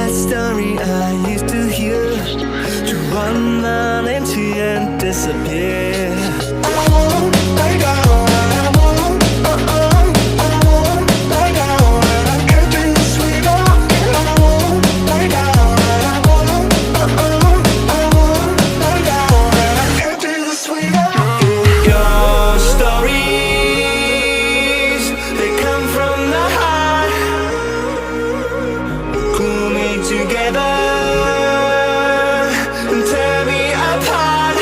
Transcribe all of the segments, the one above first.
that story I used to hear, to run on empty and disappear. I won't let go, I won't, I won't let go, and I can't be sweet on you. I won't let go, I won't, I won't let go, and I can't be the sweet on you. Your stories, they come from the heart, pull me together and tear me apart.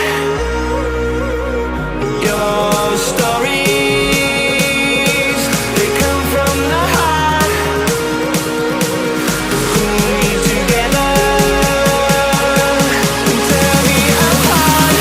Your stories, they come from the heart, pull me together and tear me apart.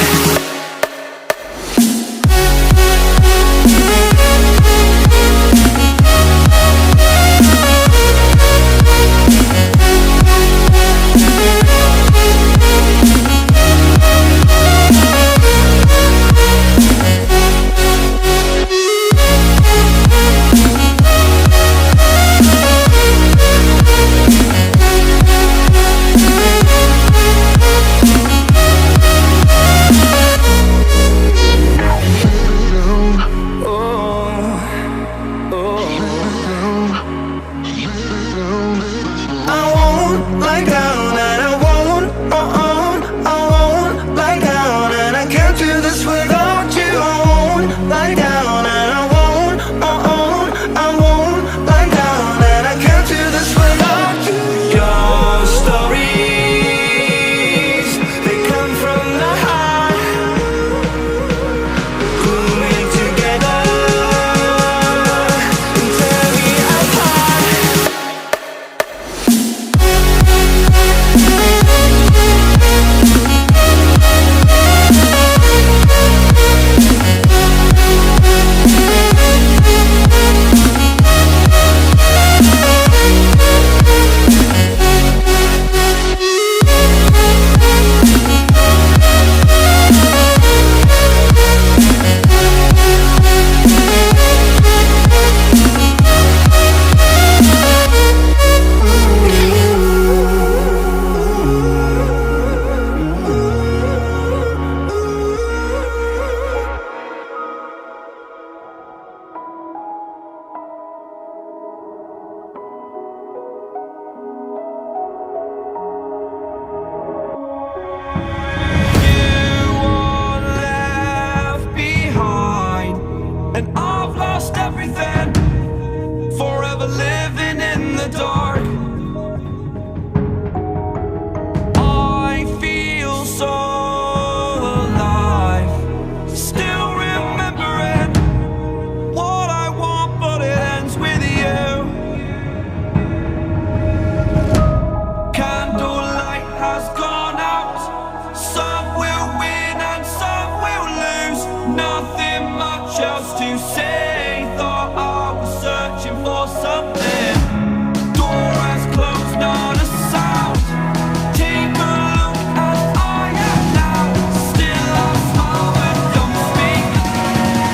I won't lie down and I won't, I won't lie down and I can't do this without you. I won't lie down and I won't, I won't lie down and I can't do this without you. Your stories, they come from the heart, pull me together and tear me apart. And I've lost everything, forever living in the dark. I feel so alive, still remembering what I want, but it ends with you. Candlelight has gone out, some will win and some will lose. Nothing much else to say, thought I was searching for something. Door has closed, not a sound. Take a look as I am now, still I smile but don't speak.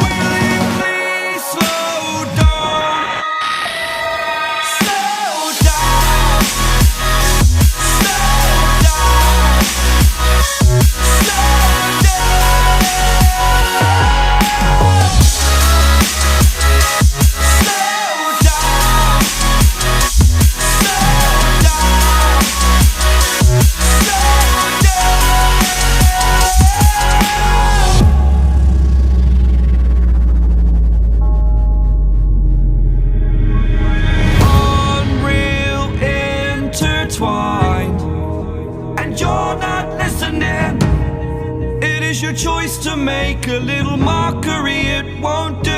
Will you please slow down? Slow down. Slow down. Slow down. Unreal intertwined, and you're not listening. It is your choice to make a little mockery, it won't do.